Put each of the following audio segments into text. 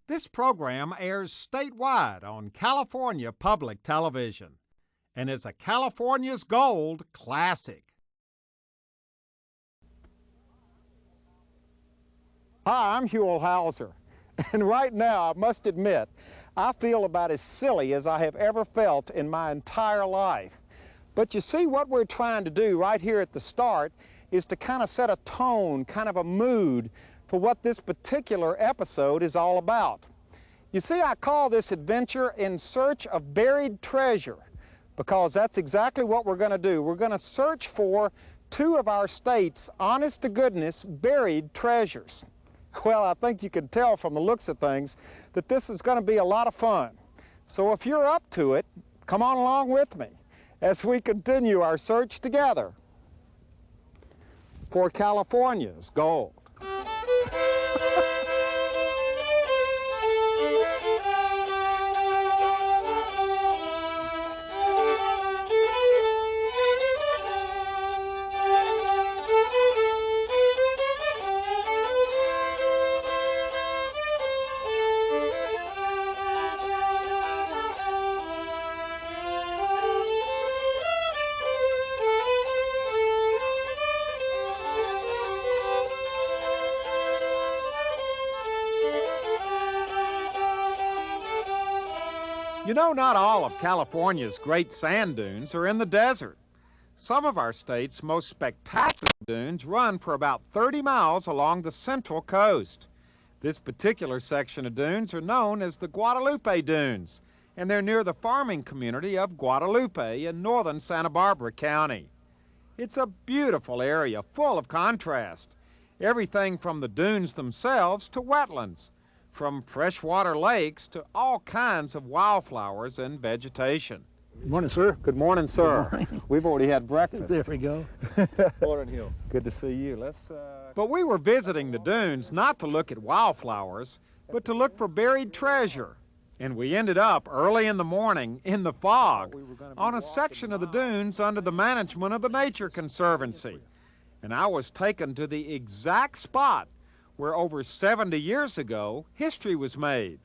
This program airs statewide on California Public Television and is a California's Gold classic. Hi, I'm Huell, and right now, I must admit, I feel about as silly as I have ever felt in my entire life. But you see, what we're trying to do right here at the start is to kind of set a tone, kind of a mood for what this particular episode is all about. You see, I call this adventure In Search of Buried Treasure, because that's exactly what we're going to do. We're going to search for two of our state's honest-to-goodness buried treasures. Well, I think you can tell from the looks of things that this is going to be a lot of fun. So if you're up to it, come on along with me as we continue our search together for California's gold. You know, not all of California's great sand dunes are in the desert. Some of our state's most spectacular dunes run for about 30 miles along the central coast. This particular section of dunes are known as the Guadalupe Dunes, and they're near the farming community of Guadalupe in northern Santa Barbara County. It's a beautiful area full of contrast. Everything from the dunes themselves to wetlands, from freshwater lakes to all kinds of wildflowers and vegetation. Good morning, sir. Good morning, sir. Good morning. We've already had breakfast. There we go. Morning, Hill. Good to see you. But we were visiting the dunes not to look at wildflowers, but to look for buried treasure. And we ended up early in the morning in the fog on a section of the dunes under the management of the Nature Conservancy. And I was taken to the exact spot where over 70 years ago, history was made.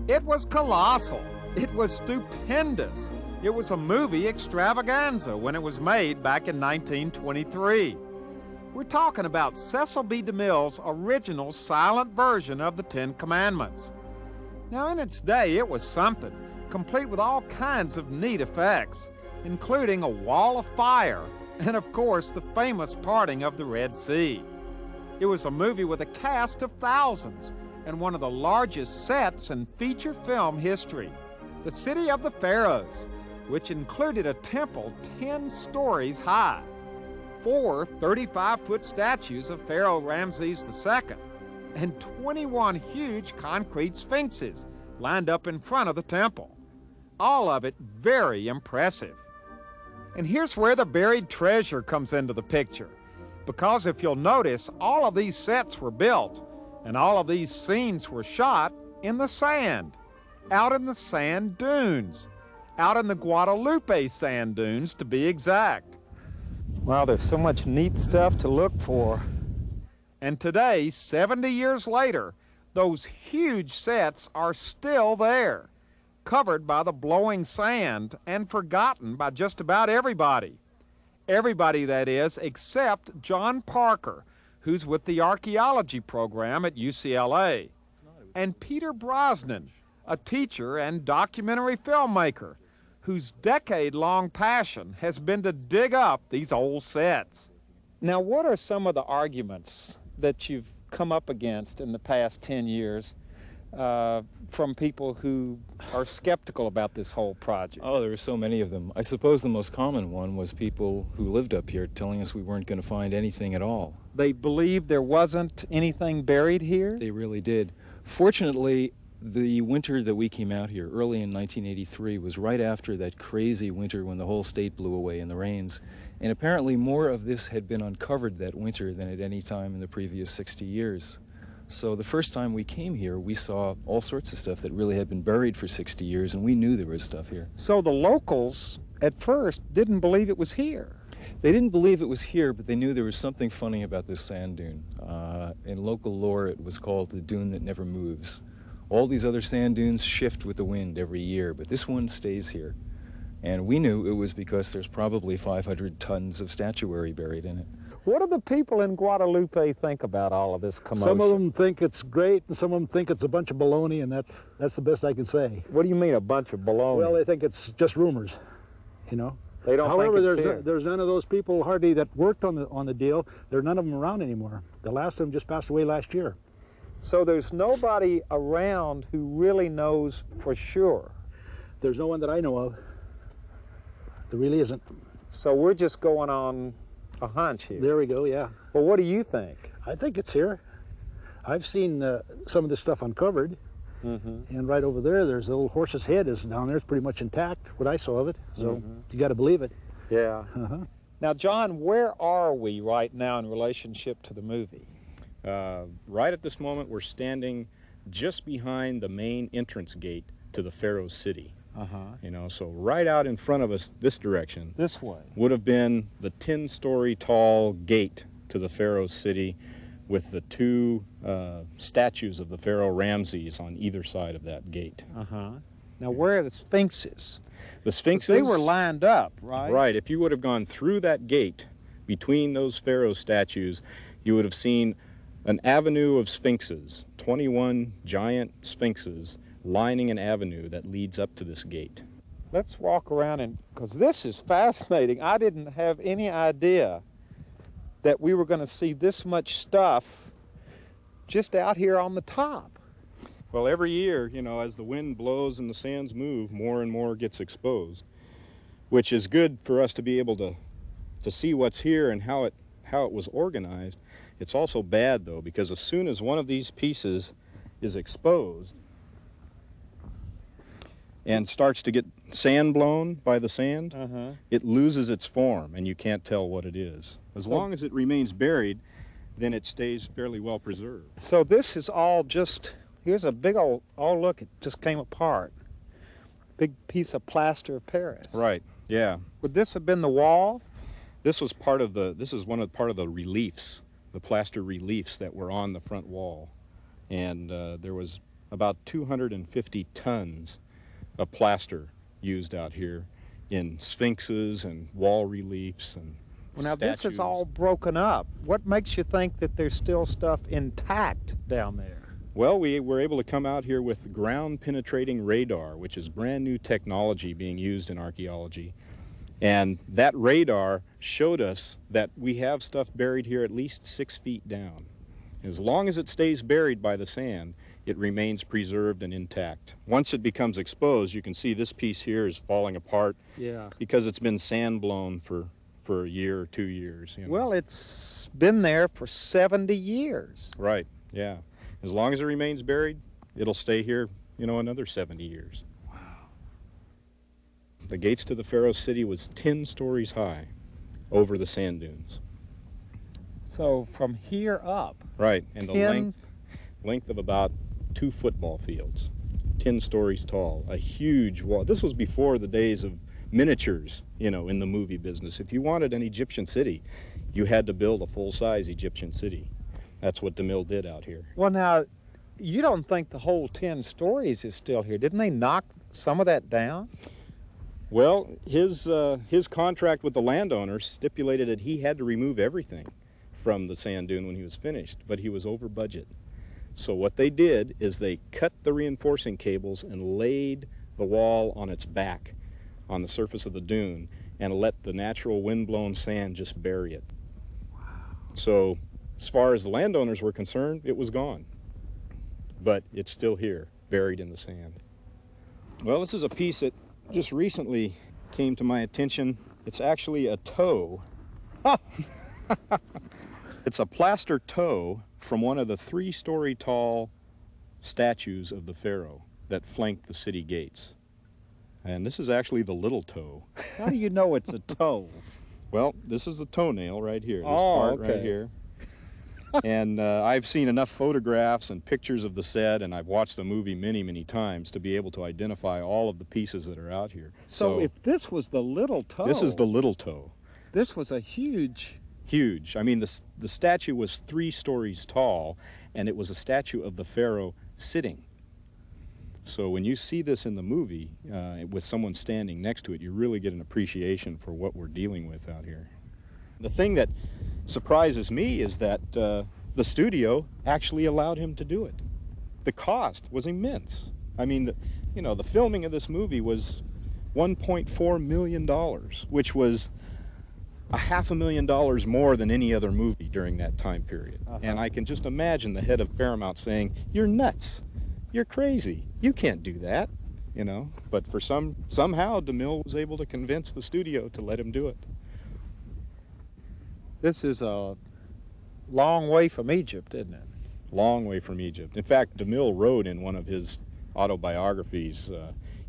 It was colossal. It was stupendous. It was a movie extravaganza when it was made back in 1923. We're talking about Cecil B. DeMille's original silent version of the Ten Commandments. Now, in its day, it was something, complete with all kinds of neat effects, including a wall of fire and, of course, the famous parting of the Red Sea. It was a movie with a cast of thousands and one of the largest sets in feature film history, the City of the Pharaohs, which included a temple 10 stories high, 4 35-foot statues of Pharaoh Ramses II, and 21 huge concrete sphinxes lined up in front of the temple. All of it very impressive. And here's where the buried treasure comes into the picture, because if you'll notice, all of these sets were built and all of these scenes were shot in the sand, out in the sand dunes, out in the Guadalupe sand dunes to be exact. Wow, there's so much neat stuff to look for. And today, 70 years later, those huge sets are still there, covered by the blowing sand and forgotten by just about everybody. Everybody, that is, except John Parker, who's with the archaeology program at UCLA, and Peter Brosnan, a teacher and documentary filmmaker, whose decade-long passion has been to dig up these old sets. Now, what are some of the arguments that you've come up against in the past 10 years from people who are skeptical about this whole project? Oh, there are so many of them. I suppose the most common one was people who lived up here telling us we weren't going to find anything at all. They believed there wasn't anything buried here? They really did. Fortunately, the winter that we came out here, early in 1983, was right after that crazy winter when the whole state blew away in the rains. And apparently more of this had been uncovered that winter than at any time in the previous 60 years. So the first time we came here, we saw all sorts of stuff that really had been buried for 60 years, and we knew there was stuff here. So the locals at first didn't believe it was here. They didn't believe it was here, but they knew there was something funny about this sand dune. In local lore, it was called the dune that never moves. All these other sand dunes shift with the wind every year, but this one stays here. And we knew it was because there's probably 500 tons of statuary buried in it. What do the people in Guadalupe think about all of this commotion? Some of them think it's great, and some of them think it's a bunch of baloney, and that's the best I can say. What do you mean, a bunch of baloney? Well, they think it's just rumors, you know. They don't However, think it's here. there's none of those people hardly that worked on the deal. There are none of them around anymore. The last of them just passed away last year. So there's nobody around who really knows for sure. There's no one that I know of. There really isn't. So we're just going on a hunch here. There we go, yeah. Well, what do you think? I think it's here. I've seen some of this stuff uncovered. And right over there, there's the old horse's head is down there. It's pretty much intact, what I saw of it. So you got to believe it. Yeah. Now, John, where are we right now in relationship to the movie? Right at this moment, we're standing just behind the main entrance gate to the Pharaoh city. You know, so right out in front of us, this direction, This way. would have been the 10-story tall gate to the Pharaoh city, with the two statues of the Pharaoh Ramses on either side of that gate. Now, where are the sphinxes? The sphinxes, They were lined up, right? right. If you would have gone through that gate between those Pharaoh statues, you would have seen an avenue of sphinxes, 21 giant sphinxes lining an avenue that leads up to this gate. Let's walk around, because this is fascinating. I didn't have any idea that we were going to see this much stuff just out here on the top. Well, every year, you know, as the wind blows and the sands move, more and more gets exposed, which is good for us to be able to see what's here and how it was organized. It's also bad, though, because as soon as one of these pieces is exposed and starts to get sand blown by the sand, it loses its form, and you can't tell what it is. As long as it remains buried, then it stays fairly well preserved. So this is all just, here's a big old, oh look, it just came apart. Big piece of plaster of Paris. Right, yeah. Would this have been the wall? This was part of the reliefs, the plaster reliefs that were on the front wall. And there was about 250 tons of plaster used out here in sphinxes and wall reliefs and Well, now statues. this is all broken up. What makes you think that there's still stuff intact down there? Well, we were able to come out here with ground-penetrating radar, which is brand new technology being used in archaeology. And that radar showed us that we have stuff buried here at least 6 feet down. As long as it stays buried by the sand, it remains preserved and intact. Once it becomes exposed, you can see this piece here is falling apart because it's been sand blown for a year or 2 years. You know. Well, it's been there for 70 years. Right, yeah. As long as it remains buried, it'll stay here, you know, another 70 years. Wow. The gates to the Pharaoh city was 10 stories high over the sand dunes. So from here up. Right, and the length of about 2 football fields, 10 stories tall, a huge wall. This was before the days of miniatures, you know, in the movie business. If you wanted an Egyptian city, you had to build a full-size Egyptian city. That's what DeMille did out here. Well, now, you don't think the whole 10 stories is still here. Didn't they knock some of that down? Well, his contract with the landowner stipulated that he had to remove everything from the sand dune when he was finished, but he was over budget. So what they did is they cut the reinforcing cables and laid the wall on its back on the surface of the dune and let the natural wind-blown sand just bury it. Wow. So as far as the landowners were concerned, it was gone. But it's still here, buried in the sand. Well, this is a piece that just recently came to my attention. It's actually a toe. It's a plaster toe from one of the 3-story tall statues of the Pharaoh that flanked the city gates. And this is actually the little toe. How do you know it's a toe? Well, this is the toenail right here. This Oh, part okay. right here. And I've seen enough photographs and pictures of the set, and I've watched the movie many, many times to be able to identify all of the pieces that are out here. So if this was the little toe... This is the little toe. This was a huge... Huge. I mean, the statue was 3 stories tall, and it was a statue of the pharaoh sitting. So when you see this in the movie, with someone standing next to it, you really get an appreciation for what we're dealing with out here. The thing that surprises me is that the studio actually allowed him to do it. The cost was immense. I mean, the filming of this movie was $1.4 million, which was $500,000 more than any other movie during that time period. And I can just imagine the head of Paramount saying, "You're nuts. You're crazy. You can't do that." But for somehow DeMille was able to convince the studio to let him do it. This is a long way from Egypt, isn't it? Long way from Egypt. In fact, DeMille wrote in one of his autobiographies,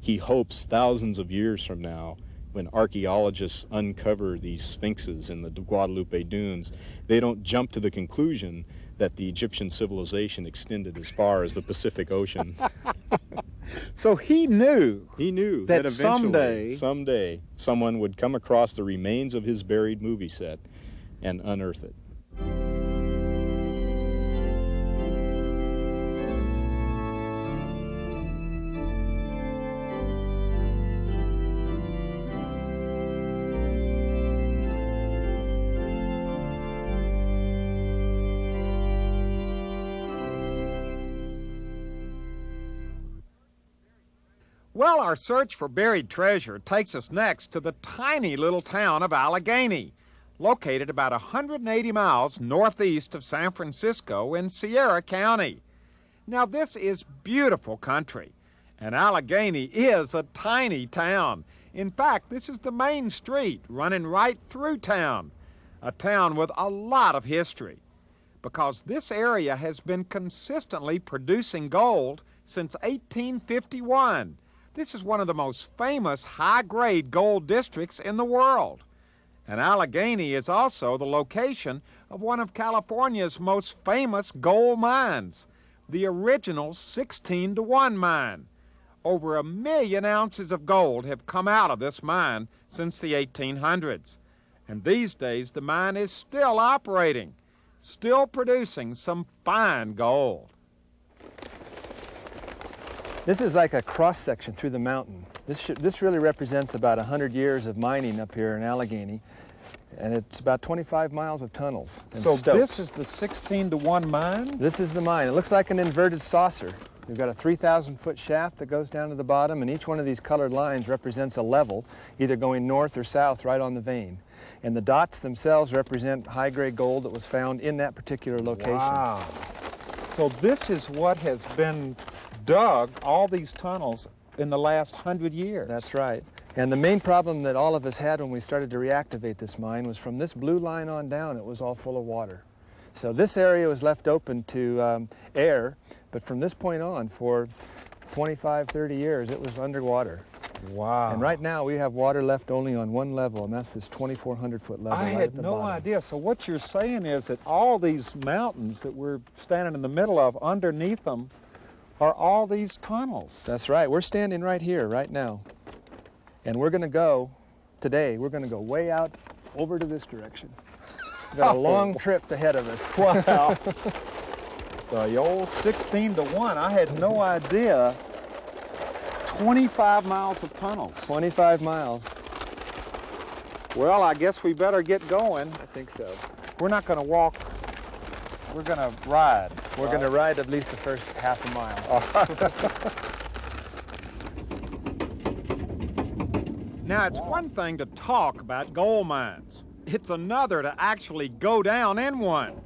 he hopes thousands of years from now, when archaeologists uncover these sphinxes in the Guadalupe dunes, they don't jump to the conclusion that the Egyptian civilization extended as far as the Pacific Ocean. So he knew that eventually, someday someone would come across the remains of his buried movie set and unearth it. Well, our search for buried treasure takes us next to the tiny little town of Alleghany, located about 180 miles northeast of San Francisco in Sierra County. Now, this is beautiful country, and Alleghany is a tiny town. In fact, this is the main street running right through town, a town with a lot of history, because this area has been consistently producing gold since 1851. This is one of the most famous high-grade gold districts in the world. And Alleghany is also the location of one of California's most famous gold mines, the original 16-to-1 mine. Over 1 million ounces of gold have come out of this mine since the 1800s. And these days the mine is still operating, still producing some fine gold. This is like a cross-section through the mountain. This really represents about 100 years of mining up here in Alleghany, and it's about 25 miles of tunnels. So this is the 16-to-1 mine? This is the mine. It looks like an inverted saucer. We've got a 3,000-foot shaft that goes down to the bottom, and each one of these colored lines represents a level, either going north or south right on the vein. And the dots themselves represent high-grade gold that was found in that particular location. Wow. So this is what has been dug, all these tunnels, in the last 100 years. That's right. And the main problem that all of us had when we started to reactivate this mine was from this blue line on down, it was all full of water. So this area was left open to air, but from this point on, for 25, 30 years, it was underwater. Wow. And right now, we have water left only on one level, and that's this 2,400-foot level I right had at the no bottom. idea. So what you're saying is that all these mountains that we're standing in the middle of, underneath them, are all these tunnels. That's right. We're standing right here, right now. And we're going to go, today, we're going to go way out over to this direction. We've got a long trip ahead of us. Wow. The old 16-to-1, I had no idea. 25 miles of tunnels. 25 miles. Well, I guess we better get going. I think so. We're not going to walk. We're going to ride. We're going to ride at least the first half a mile. Now, it's one thing to talk about gold mines. It's another to actually go down in one.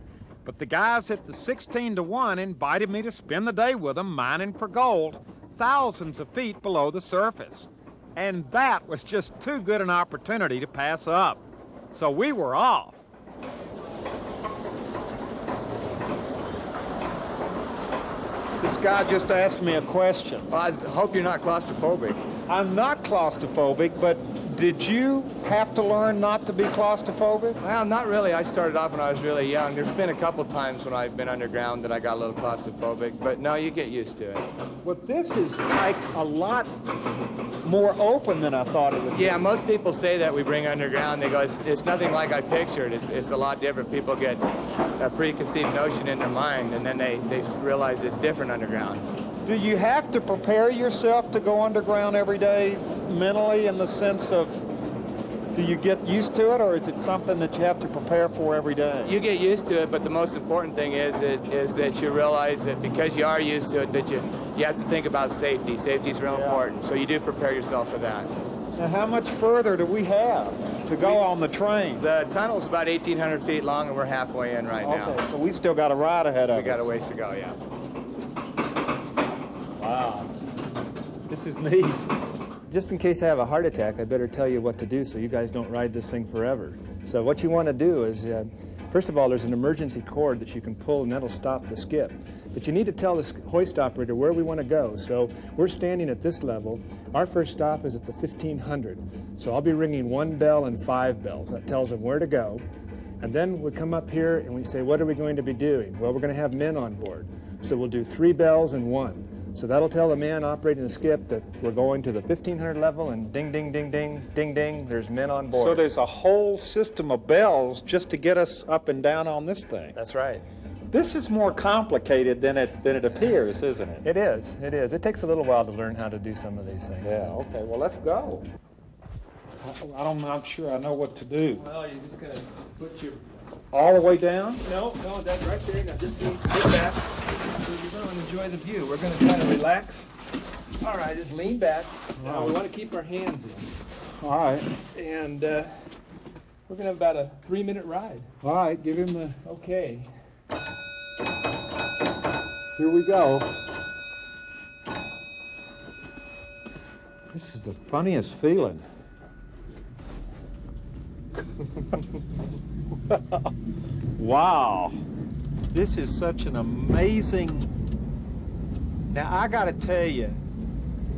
But the guys at the 16-to-1 invited me to spend the day with them mining for gold thousands of feet below the surface. And that was just too good an opportunity to pass up. So we were off. This guy just asked me a question. I hope you're not claustrophobic. I'm not claustrophobic, but Did you have to learn not to be claustrophobic? Well, not really. I started off when I was really young. There's been a couple times when I've been underground that I got a little claustrophobic, but no, you get used to it. Well, this is like a lot more open than I thought it would be. Yeah, most people say that we bring underground. They go, it's nothing like I pictured. It's a lot different. People get a preconceived notion in their mind, and then they realize it's different underground. Do you have to prepare yourself to go underground every day mentally, in the sense of, do you get used to it, or is it something that you have to prepare for every day? You get used to it, but the most important thing is that you realize that because you are used to it, that you have to think about safety. Safety is real important, so you do prepare yourself for that. Now, how much further do we have to go on the train? The tunnel's about 1,800 feet long, and we're halfway in right now. Okay, so we still got a ride ahead of us. We got a ways to go, yeah. Wow, this is neat. Just in case I have a heart attack, I better tell you what to do so you guys don't ride this thing forever. So what you want to do is, first of all, there's an emergency cord that you can pull, and that'll stop the skip. But you need to tell the hoist operator where we want to go. So we're standing at this level. Our first stop is at the 1,500. So I'll be ringing 1 bell and 5 bells. That tells them where to go. And then we come up here and we say, what are we going to be doing? Well, we're going to have men on board. So we'll do 3 bells and 1. So that'll tell the man operating the skip that we're going to the 1,500 level, and ding, ding, ding, ding, ding, ding, there's men on board. So there's a whole system of bells just to get us up and down on this thing. That's right. This is more complicated than it appears, isn't it? It is, it is. It takes a little while to learn how to do some of these things. Yeah, okay, well, let's go. I'm not sure I know what to do. Well, you're just going to put your... All the way down? No, that's right there. Now just sit back. You're going to enjoy the view. We're going to kind of relax. All right, just lean back. Now we want to keep our hands in. All right. And we're going to have about a 3-minute ride. All right, give him the... Okay. Here we go. This is the funniest feeling. Wow. This is such an amazing... Now, I got to tell you,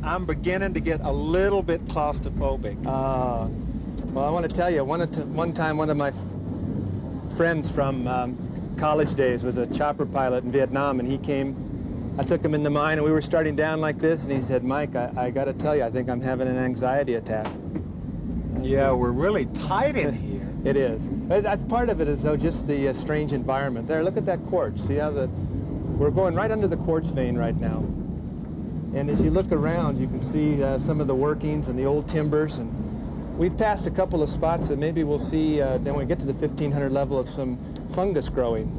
I'm beginning to get a little bit claustrophobic. Well, I want to tell you, one time one of my friends from college days was a chopper pilot in Vietnam, and he came, I took him in the mine, and we were starting down like this, and he said, Mike, I got to tell you, I think I'm having an anxiety attack. Yeah, we're really tight in here. It is. That's part of it is, though, just the strange environment. There, look at that quartz. See how we're going right under the quartz vein right now. And as you look around, you can see some of the workings and the old timbers. And we've passed a couple of spots that maybe we'll see, then when we get to the 1,500 level, of some fungus growing.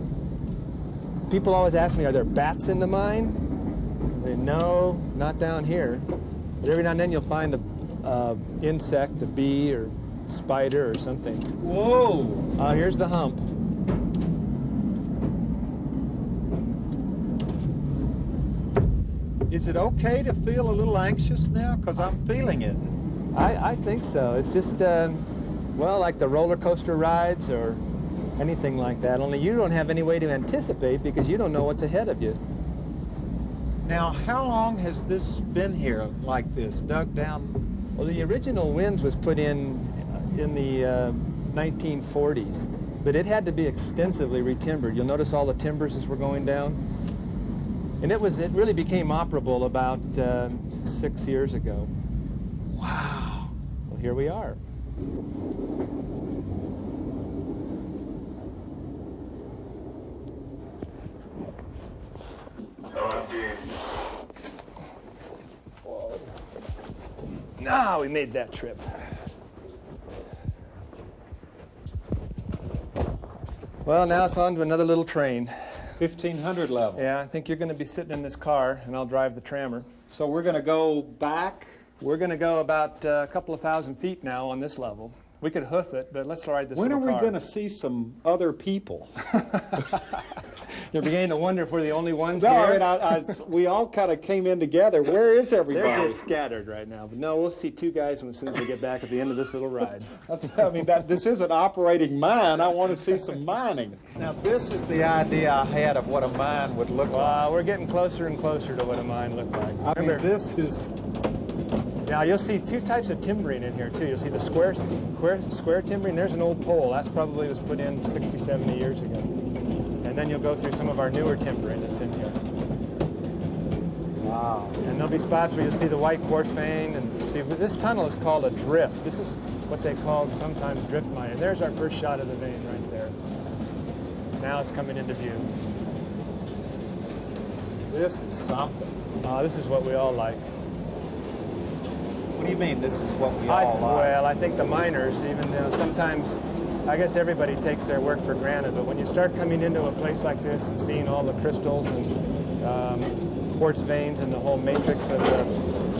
People always ask me, are there bats in the mine? I say, no, not down here. But every now and then you'll find an insect, a bee or spider or something. Whoa! Here's the hump. Is it okay to feel a little anxious now? Because I'm feeling it. I think so. It's just, well, like the roller coaster rides or anything like that. Only you don't have any way to anticipate because you don't know what's ahead of you. Now, how long has this been here like this, dug down? Well, the original winze was put in the 1940s, but it had to be extensively retimbered. You'll notice all the timbers as we're going down. And it really became operable about 6 years ago. Wow. Well, here we are. Now we made that trip. Well, now it's on to another little train. 1,500 level. Yeah, I think you're going to be sitting in this car, and I'll drive the trammer. So we're going to go back? We're going to go about a couple of thousand feet now on this level. We could hoof it, but let's ride this When are little we car. going to see some other people? You're beginning to wonder if we're the only ones No, here. I mean, we all kind of came in together. Where is everybody? They're just scattered right now. But no, we'll see 2 guys as soon as we get back at the end of this little ride. This isn't operating mine. I want to see some mining. Now, this is the idea I had of what a mine would look like. We're getting closer and closer to what a mine looked like. I mean, this is Now you'll see two types of timbering in here too. You'll see the square timbering. There's an old pole. That's probably was put in 60, 70 years ago. And then you'll go through some of our newer timbering that's in here. Wow. And there'll be spots where you'll see the white quartz vein. And see, this tunnel is called a drift. This is what they call sometimes drift mine. And there's our first shot of the vein right there. Now it's coming into view. This is something. This is what we all like. What do you mean, this is what we all like? Well, I think the miners, even sometimes, I guess everybody takes their work for granted, but when you start coming into a place like this and seeing all the crystals and quartz veins and the whole matrix of the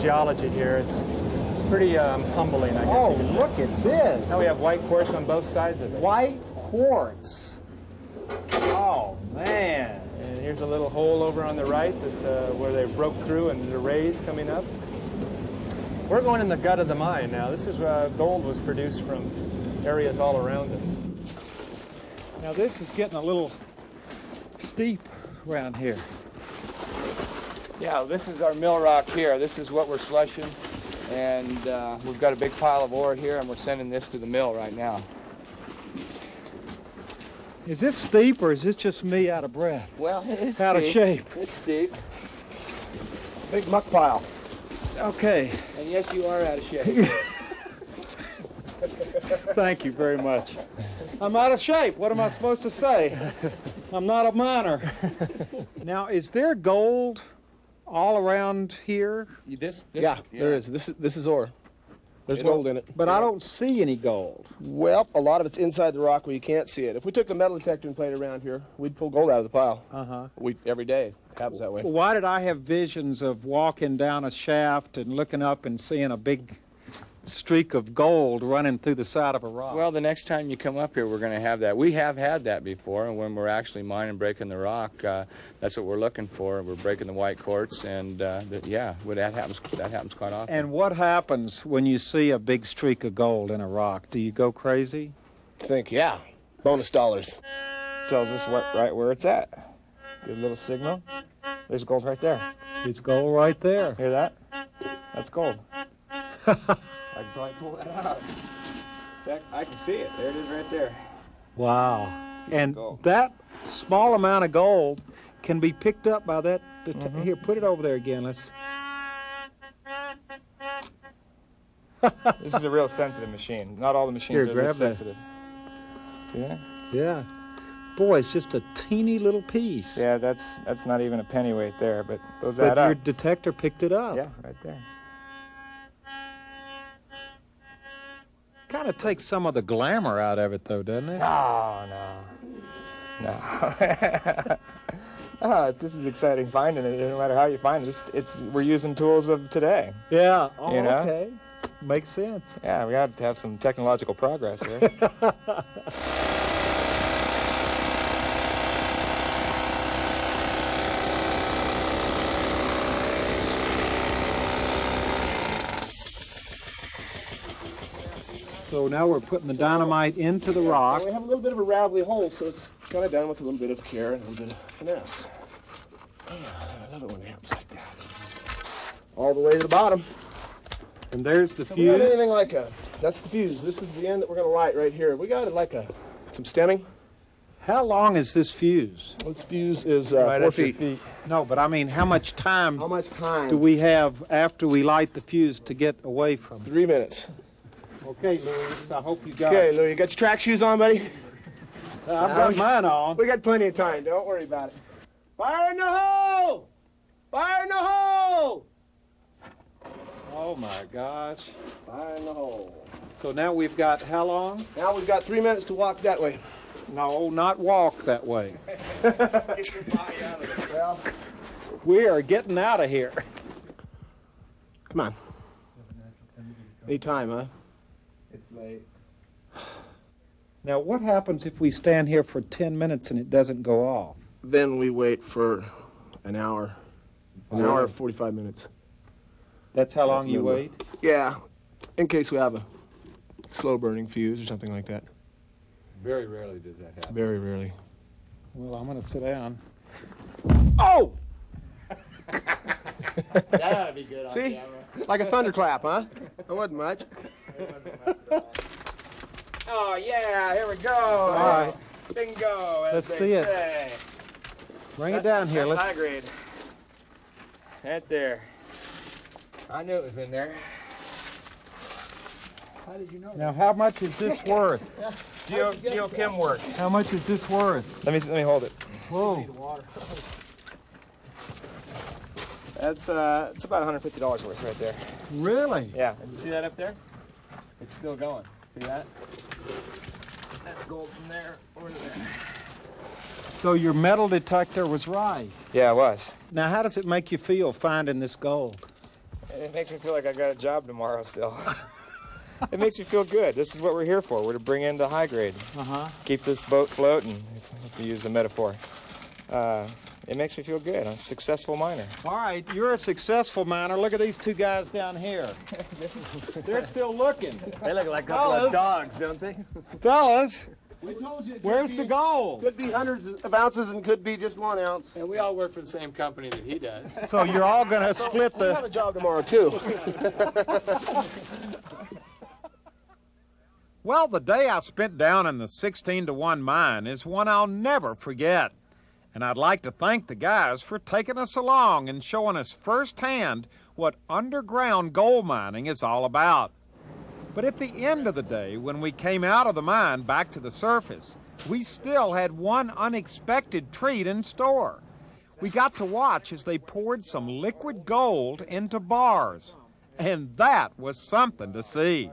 geology here, it's pretty humbling, I guess. Oh, look at this. Now we have white quartz on both sides of it. White quartz. Oh, man. And here's a little hole over on the right that's where they broke through and the rays coming up. We're going in the gut of the mine now. This is where gold was produced from areas all around us. Now this is getting a little steep around here. Yeah, this is our mill rock here. This is what we're slushing. And we've got a big pile of ore here, and we're sending this to the mill right now. Is this steep, or is this just me out of breath? Well, it's out of shape. It's steep. Big muck pile. Okay. And yes, you are out of shape. Thank you very much. I'm out of shape. What am I supposed to say? I'm not a miner. Now, is there gold all around here? Yeah, there is. This is ore. There's gold in it. But I don't see any gold. Well, a lot of it's inside the rock where you can't see it. If we took the metal detector and played around here, we'd pull gold out of the pile. Every day. It happens that way. Why did I have visions of walking down a shaft and looking up and seeing a big streak of gold running through the side of a rock? Well, the next time you come up here, we're going to have that. We have had that before, and when we're actually mining, breaking the rock, that's what we're looking for. We're breaking the white quartz, and yeah, well, that happens quite often. And what happens when you see a big streak of gold in a rock? Do you go crazy? Yeah, bonus dollars. Tells us right where it's at. Good little signal. There's gold right there. It's gold right there. Hear that? That's gold. I can probably pull that out. In fact, I can see it. There it is right there. Wow. And that small amount of gold can be picked up by that. Here, put it over there again. Let's. This is a real sensitive machine. Not all the machines Here, are grab this sensitive. Yeah. Yeah. Boy, it's just a teeny little piece. Yeah, that's not even a pennyweight there, but those But add up. your detector picked it up. Yeah, right there. Kind of takes some of the glamour out of it, though, doesn't it? No. This is exciting finding it. No matter how you find it, we're using tools of today. Yeah. Oh, you know? Okay. Makes sense. Yeah, we got to have some technological progress here. So now we're putting the dynamite into the rock. We have a little bit of a ravelly hole, so it's kind of done with a little bit of care and a little bit of finesse. Another one happens like that. All the way to the bottom. And there's the So fuse. we got anything like that's the fuse. This is the end that we're going to light right here. We got some stemming. How long is this fuse? This fuse is Right 4 at your feet. No, but I mean, how much time How much time? do we have after we light the fuse to get away from it? 3 minutes. Okay, Louis, I hope you got Okay, Lou, you got your track shoes on, buddy? I've got mine on. We got plenty of time. Don't worry about it. Fire in the hole! Fire in the hole! Oh my gosh. Fire in the hole. So now we've got how long? Now we've got 3 minutes to walk that way. No, not walk that way. Get your body out of it. Well, We are getting out of here. come on. Any time, huh? It's late. Now, what happens if we stand here for 10 minutes and it doesn't go off? Then we wait for an hour. An hour, 45 minutes. That's how long you wait? Yeah, in case we have a slow burning fuse or something like that. Very rarely does that happen. Very rarely. Well, I'm going to sit down. Oh! That'd be good on See? camera. Like a thunderclap, huh? That wasn't much. Oh, yeah, here we go. All right. Bingo, as Let's they see it. say. Bring it down here. That's Let's. high grade. Right there. I knew it was in there. How did you know Now, how much is this worth? Geochem work. How much is this worth? Let me hold it. Whoa. That's it's about $150 worth right there. Really? Yeah. You see that up there? It's still going. See that? That's gold from there over to there. So your metal detector was right. Yeah, it was. Now, how does it make you feel finding this gold? It makes me feel like I got a job tomorrow still. It makes me feel good. This is what we're here for. We're to bring in the high grade. Keep this boat floating, if you use the metaphor. It makes me feel good. I'm a successful miner. All right, you're a successful miner. Look at these two guys down here. They're still looking. They look like a couple of dogs, don't they? Fellas, We told you. where's the gold? Could be hundreds of ounces and could be just 1 ounce. And we all work for the same company that he does. So you're all going to split We have the... a job tomorrow too. Well, the day I spent down in the 16-to-1 mine is one I'll never forget. And I'd like to thank the guys for taking us along and showing us firsthand what underground gold mining is all about. But at the end of the day, when we came out of the mine back to the surface, we still had one unexpected treat in store. We got to watch as they poured some liquid gold into bars. And that was something to see.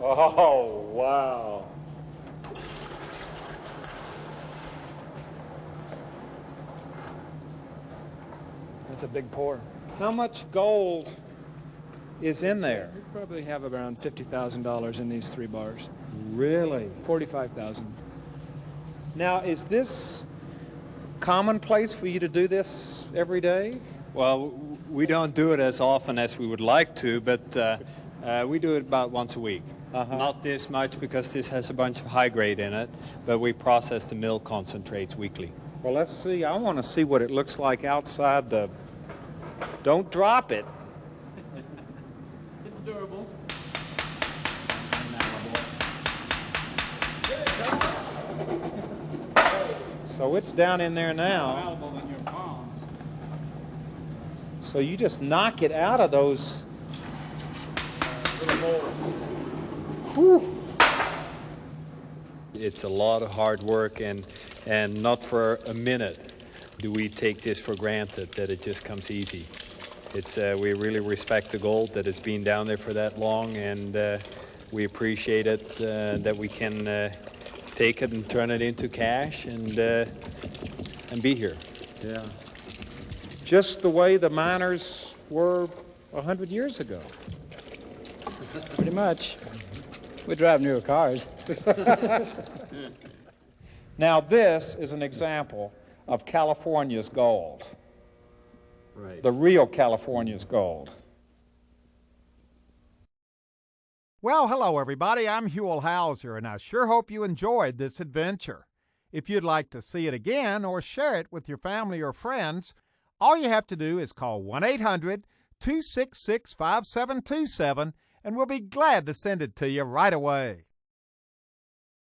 Oh, wow. That's a big pour. How much gold is in there? We probably have around $50,000 in these 3 bars. Really? 45,000. Now, is this commonplace for you to do this every day? Well, we don't do it as often as we would like to, but we do it about once a week. Not this much because this has a bunch of high grade in it, but we process the mill concentrates weekly. Well, let's see. I want to see what it looks like outside the... Don't drop it. It's durable. So it's down in there now. Malleable in your palms. So you just knock it out of those little holes. Whew. It's a lot of hard work, and not for a minute do we take this for granted that it just comes easy. It's we really respect the gold that it's been down there for that long, and we appreciate it that we can take it and turn it into cash and be here. Yeah. Just the way the miners were 100 years ago. Pretty much. We drive newer cars. Now this is an example of California's gold. Right. The real California's gold. Well, hello everybody, I'm Huell Hauser, and I sure hope you enjoyed this adventure. If you'd like to see it again or share it with your family or friends, all you have to do is call 1-800-266-5727, and we'll be glad to send it to you right away.